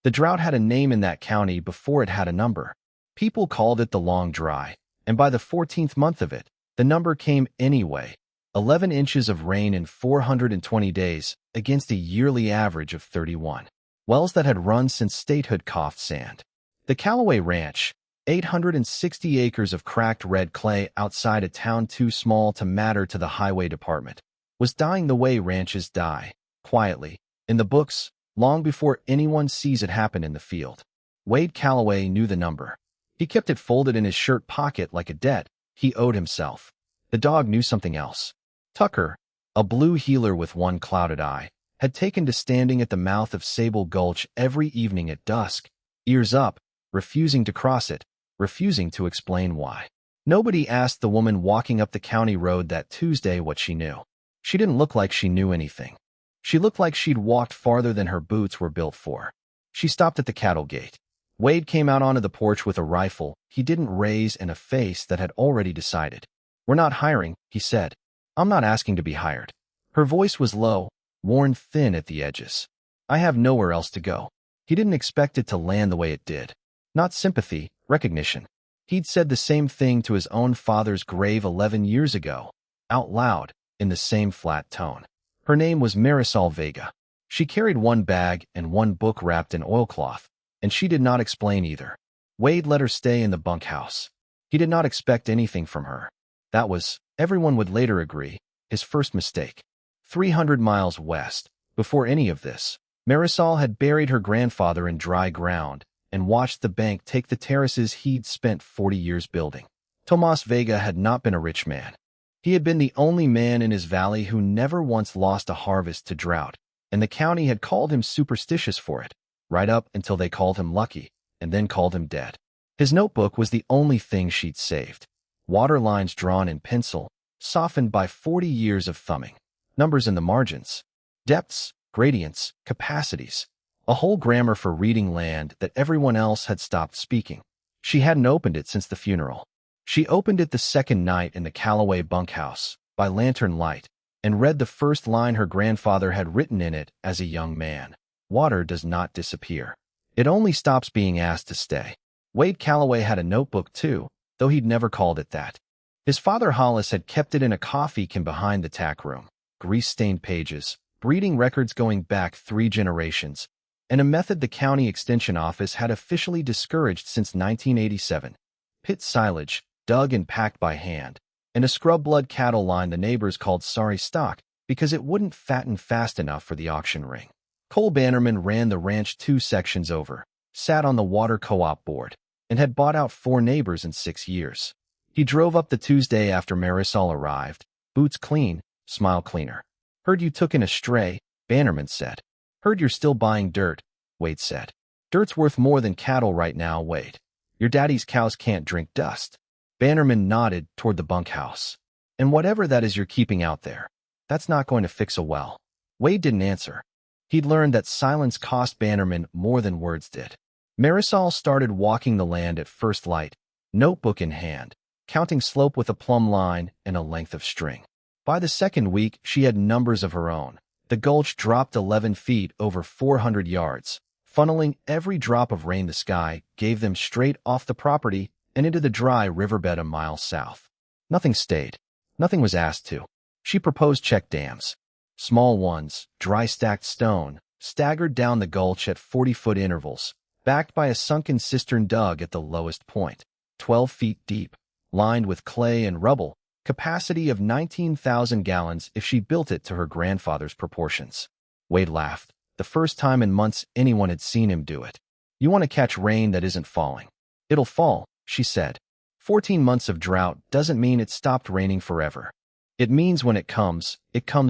The drought had a name in that county before it had a number. People called it the long dry, and by the 14th month of it, the number came anyway. 11 inches of rain in 420 days against a yearly average of 31. Wells that had run since statehood coughed sand. The Calloway Ranch, 860 acres of cracked red clay outside a town too small to matter to the highway department, was dying the way ranches die, quietly, in the books, long before anyone sees it happen in the field. Wade Calloway knew the number. He kept it folded in his shirt pocket like a debt he owed himself. The dog knew something else. Tucker, a blue heeler with one clouded eye, had taken to standing at the mouth of Sable Gulch every evening at dusk, ears up, refusing to cross it, refusing to explain why. Nobody asked the woman walking up the county road that Tuesday what she knew. She didn't look like she knew anything. She looked like she'd walked farther than her boots were built for. She stopped at the cattle gate. Wade came out onto the porch with a rifle he didn't raise and a face that had already decided. "We're not hiring," he said. "I'm not asking to be hired." Her voice was low, worn thin at the edges. "I have nowhere else to go." He didn't expect it to land the way it did. Not sympathy, recognition. He'd said the same thing to his own father's grave 11 years ago, out loud, in the same flat tone. Her name was Marisol Vega. She carried one bag and one book wrapped in oilcloth, and she did not explain either. Wade let her stay in the bunkhouse. He did not expect anything from her. That was, everyone would later agree, his first mistake. 300 miles west, before any of this, Marisol had buried her grandfather in dry ground and watched the bank take the terraces he'd spent 40 years building. Tomas Vega had not been a rich man. He had been the only man in his valley who never once lost a harvest to drought, and the county had called him superstitious for it, right up until they called him lucky, and then called him dead. His notebook was the only thing she'd saved. Water lines drawn in pencil, softened by 40 years of thumbing. Numbers in the margins. Depths, gradients, capacities. A whole grammar for reading land that everyone else had stopped speaking. She hadn't opened it since the funeral. She opened it the second night in the Calloway bunkhouse, by lantern light, and read the first line her grandfather had written in it as a young man. Water does not disappear. It only stops being asked to stay. Wade Calloway had a notebook too, though he'd never called it that. His father Hollis had kept it in a coffee can behind the tack room. Grease-stained pages, breeding records going back 3 generations, and a method the county extension office had officially discouraged since 1987. Pit silage, dug and packed by hand, and a scrub-blood cattle line the neighbors called sorry stock because it wouldn't fatten fast enough for the auction ring. Cole Bannerman ran the ranch 2 sections over, sat on the water co-op board, and had bought out 4 neighbors in 6 years. He drove up the Tuesday after Marisol arrived, boots clean, smile cleaner. "Heard you took in a stray," Bannerman said. "Heard you're still buying dirt," Wade said. "Dirt's worth more than cattle right now, Wade. Your daddy's cows can't drink dust." Bannerman nodded toward the bunkhouse. "And whatever that is you're keeping out there, that's not going to fix a well." Wade didn't answer. He'd learned that silence cost Bannerman more than words did. Marisol started walking the land at first light, notebook in hand, counting slope with a plumb line and a length of string. By the second week, she had numbers of her own. The gulch dropped 11 feet over 400 yards, funneling every drop of rain the sky gave them straight off the property and into the dry riverbed a mile south. Nothing stayed. Nothing was asked to. She proposed check dams. Small ones, dry stacked stone, staggered down the gulch at 40-foot intervals, backed by a sunken cistern dug at the lowest point, 12 feet deep, lined with clay and rubble, capacity of 19,000 gallons if she built it to her grandfather's proportions. Wade laughed, the first time in months anyone had seen him do it. "You want to catch rain that isn't falling. It'll fall," she said. 14 months of drought doesn't mean it stopped raining forever. It means when it comes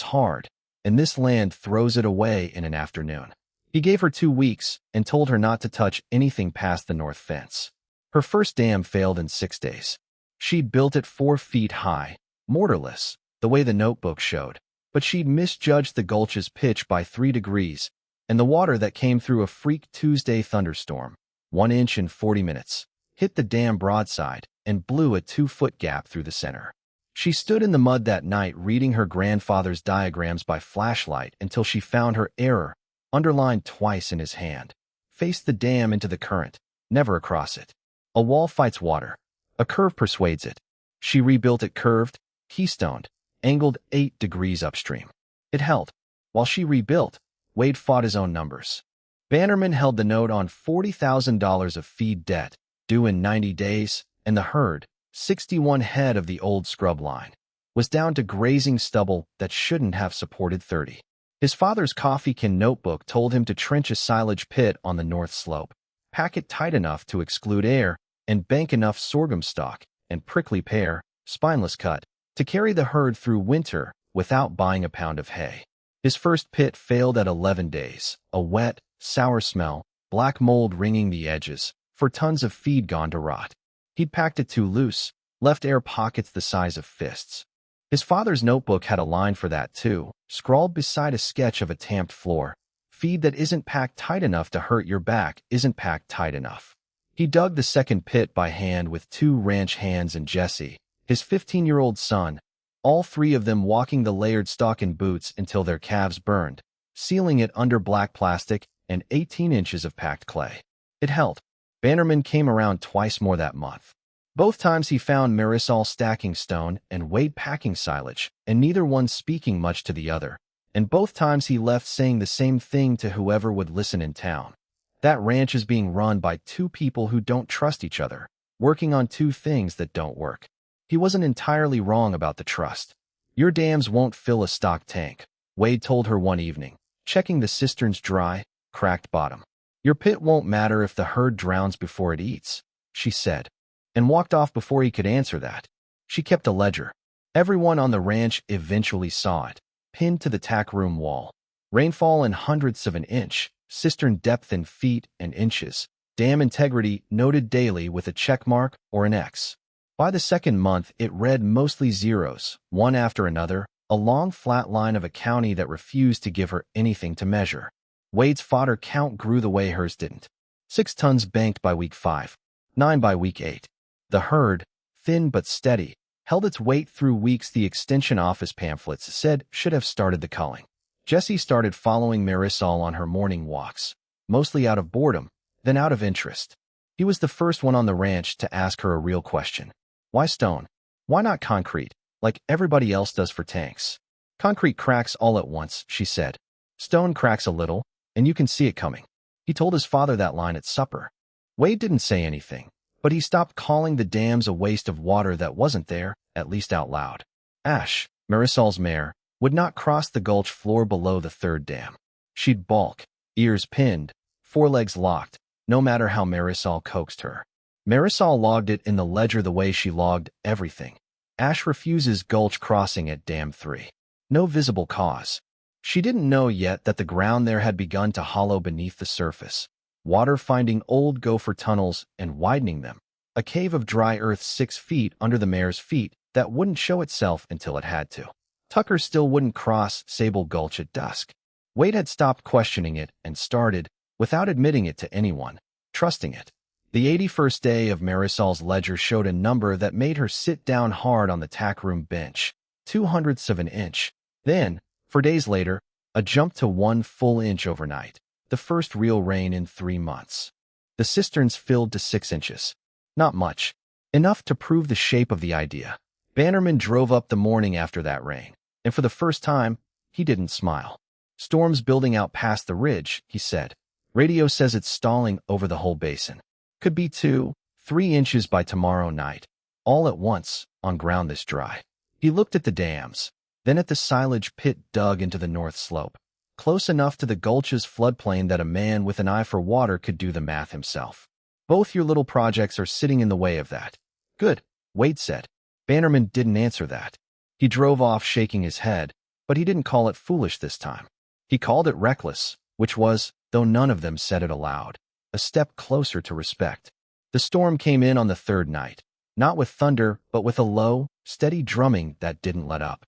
hard, and this land throws it away in an afternoon. He gave her 2 weeks and told her not to touch anything past the north fence. Her first dam failed in 6 days. She'd built it 4 feet high, mortarless, the way the notebook showed, but she'd misjudged the gulch's pitch by 3 degrees, and the water that came through a freak Tuesday thunderstorm, 1 inch in 40 minutes, hit the dam broadside and blew a 2-foot gap through the center. She stood in the mud that night reading her grandfather's diagrams by flashlight until she found her error, underlined twice in his hand. Face the dam into the current, never across it. A wall fights water. A curve persuades it. She rebuilt it curved, keystoned, angled 8 degrees upstream. It held. While she rebuilt, Wade fought his own numbers. Bannerman held the note on $40,000 of feed debt, due in 90 days, and the herd, 61 head of the old scrub line, was down to grazing stubble that shouldn't have supported 30. His father's coffee can notebook told him to trench a silage pit on the north slope, pack it tight enough to exclude air, and bank enough sorghum stalk and prickly pear, spineless cut, to carry the herd through winter without buying a pound of hay. His first pit failed at 11 days, a wet, sour smell, black mold ringing the edges, for tons of feed gone to rot. He'd packed it too loose, left air pockets the size of fists. His father's notebook had a line for that too, scrawled beside a sketch of a tamped floor. Feed that isn't packed tight enough to hurt your back isn't packed tight enough. He dug the second pit by hand with 2 ranch hands and Jesse, his 15-year-old son, all 3 of them walking the layered stock in boots until their calves burned, sealing it under black plastic and 18 inches of packed clay. It held. Bannerman came around twice more that month. Both times he found Marisol stacking stone and Wade packing silage, and neither one speaking much to the other. And both times he left saying the same thing to whoever would listen in town. That ranch is being run by 2 people who don't trust each other, working on 2 things that don't work. He wasn't entirely wrong about the trust. Your dams won't fill a stock tank, Wade told her one evening, checking the cistern's dry, cracked bottom. Your pit won't matter if the herd drowns before it eats, she said, and walked off before he could answer that. She kept a ledger. Everyone on the ranch eventually saw it, pinned to the tack room wall. Rainfall in hundredths of an inch, cistern depth in feet and inches, dam integrity noted daily with a check mark or an X. By the second month, it read mostly zeros, one after another, a long flat line of a county that refused to give her anything to measure. Wade's fodder count grew the way hers didn't. 6 tons banked by week 5, 9 by week 8. The herd, thin but steady, held its weight through weeks the extension office pamphlets said should have started the culling. Jessie started following Marisol on her morning walks, mostly out of boredom, then out of interest. He was the first one on the ranch to ask her a real question. Why stone? Why not concrete, like everybody else does for tanks? Concrete cracks all at once, she said. Stone cracks a little, and you can see it coming. He told his father that line at supper. Wade didn't say anything, but he stopped calling the dams a waste of water that wasn't there, at least out loud. Ash, Marisol's mare, would not cross the gulch floor below the 3rd dam. She'd balk, ears pinned, forelegs locked, no matter how Marisol coaxed her. Marisol logged it in the ledger the way she logged everything. Ash refuses gulch crossing at dam 3. No visible cause. She didn't know yet that the ground there had begun to hollow beneath the surface, water finding old gopher tunnels and widening them, a cave of dry earth 6 feet under the mare's feet that wouldn't show itself until it had to. Tucker still wouldn't cross Sable Gulch at dusk. Wade had stopped questioning it and started, without admitting it to anyone, trusting it. The 81st day of Marisol's ledger showed a number that made her sit down hard on the tack room bench, 0.02 of an inch. Then, for days later, a jump to 1 full inch overnight, the first real rain in 3 months. The cisterns filled to 6 inches. Not much. Enough to prove the shape of the idea. Bannerman drove up the morning after that rain, and for the first time, he didn't smile. Storm's building out past the ridge, he said. Radio says it's stalling over the whole basin. Could be 2, 3 inches by tomorrow night, all at once, on ground this dry. He looked at the dams, then at the silage pit dug into the north slope, close enough to the gulch's floodplain that a man with an eye for water could do the math himself. Both your little projects are sitting in the way of that. Good, Wade said. Bannerman didn't answer that. He drove off shaking his head, but he didn't call it foolish this time. He called it reckless, which was, though none of them said it aloud, a step closer to respect. The storm came in on the 3rd night, not with thunder, but with a low, steady drumming that didn't let up.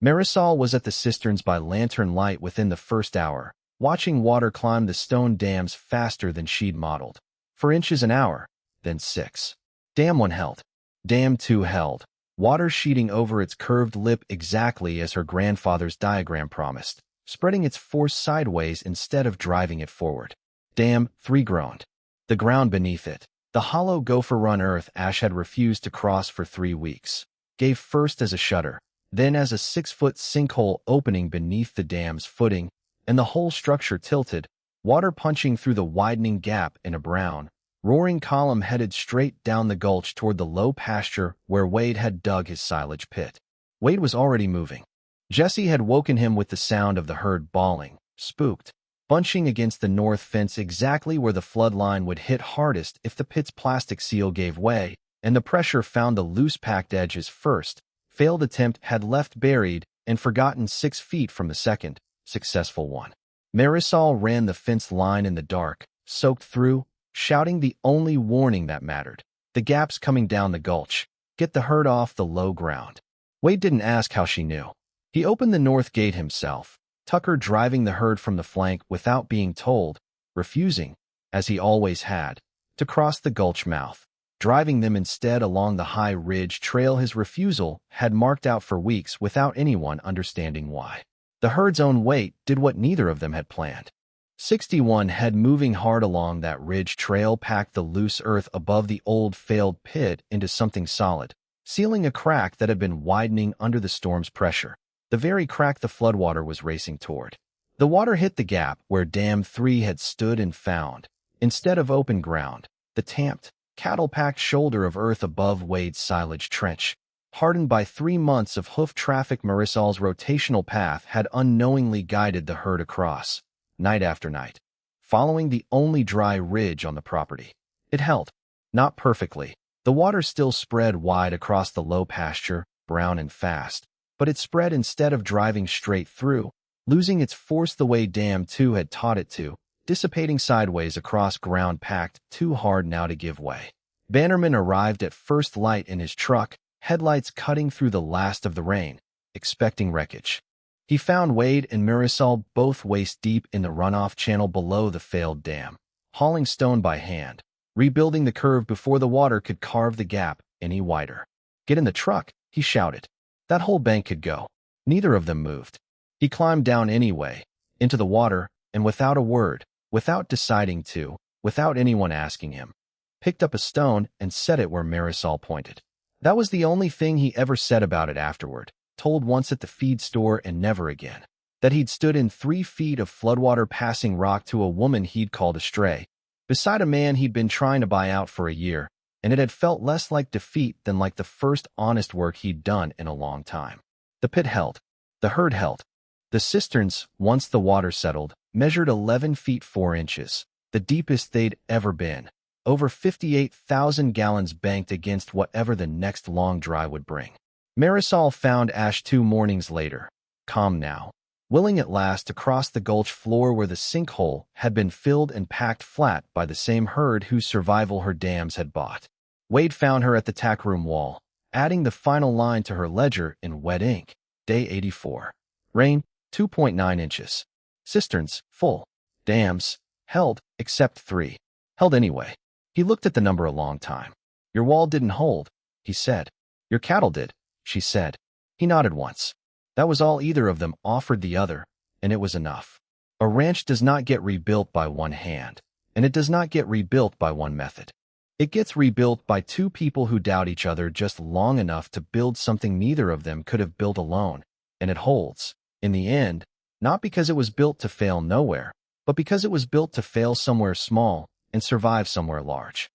Marisol was at the cisterns by lantern light within the first hour, watching water climb the stone dams faster than she'd modeled. 4 inches an hour, then 6. Dam 1 held. Dam 2 held, water sheeting over its curved lip exactly as her grandfather's diagram promised, spreading its force sideways instead of driving it forward. Dam 3 groaned. The ground beneath it, the hollow gopher-run earth Ash had refused to cross for 3 weeks, gave first as a shudder, then as a 6-foot sinkhole opening beneath the dam's footing, and the whole structure tilted, water punching through the widening gap in a brown, roaring column headed straight down the gulch toward the low pasture where Wade had dug his silage pit. Wade was already moving. Jesse had woken him with the sound of the herd bawling, spooked, bunching against the north fence exactly where the flood line would hit hardest if the pit's plastic seal gave way, and the pressure found the loose-packed edges first. Failed attempt had left buried and forgotten 6 feet from the second, successful one. Marisol ran the fence line in the dark, soaked through, shouting the only warning that mattered. The gap's coming down the gulch. Get the herd off the low ground. Wade didn't ask how she knew. He opened the north gate himself, Tucker driving the herd from the flank without being told, refusing, as he always had, to cross the gulch mouth, driving them instead along the high ridge trail his refusal had marked out for weeks without anyone understanding why. The herd's own weight did what neither of them had planned. 61 had moving hard along that ridge trail packed the loose earth above the old failed pit into something solid, sealing a crack that had been widening under the storm's pressure, the very crack the floodwater was racing toward. The water hit the gap where Dam 3 had stood and found, instead of open ground, the tamped, cattle-packed shoulder of earth above Wade's silage trench. Hardened by 3 months of hoof traffic, Marisol's rotational path had unknowingly guided the herd across, night after night, following the only dry ridge on the property. It held. Not perfectly. The water still spread wide across the low pasture, brown and fast, but it spread instead of driving straight through, losing its force the way Dam 2 had taught it to, dissipating sideways across ground packed too hard now to give way. Bannerman arrived at first light in his truck, headlights cutting through the last of the rain, expecting wreckage. He found Wade and Marisol both waist-deep in the runoff channel below the failed dam, hauling stone by hand, rebuilding the curve before the water could carve the gap any wider. "Get in the truck," he shouted. That whole bank could go. Neither of them moved. He climbed down anyway, into the water, and without a word, without deciding to, without anyone asking him, picked up a stone and set it where Marisol pointed. That was the only thing he ever said about it afterward, told once at the feed store and never again. That he'd stood in 3 feet of floodwater passing rock to a woman he'd called a stray, beside a man he'd been trying to buy out for a year, and it had felt less like defeat than like the first honest work he'd done in a long time. The pit held. The herd held. The cisterns, once the water settled, measured 11 feet 4 inches, the deepest they'd ever been, over 58,000 gallons banked against whatever the next long dry would bring. Marisol found Ash 2 mornings later, calm now, willing at last to cross the gulch floor where the sinkhole had been filled and packed flat by the same herd whose survival her dams had bought. Wade found her at the tackroom wall, adding the final line to her ledger in wet ink. Day 84. Rain, 2.9 inches. Cisterns, full. Dams, held, except 3. Held anyway. He looked at the number a long time. "Your wall didn't hold," he said. "Your cattle did," she said. He nodded once. That was all either of them offered the other, and it was enough. A ranch does not get rebuilt by one hand, and it does not get rebuilt by one method. It gets rebuilt by 2 people who doubt each other just long enough to build something neither of them could have built alone, and it holds, in the end, not because it was built to fail nowhere, but because it was built to fail somewhere small and survive somewhere large.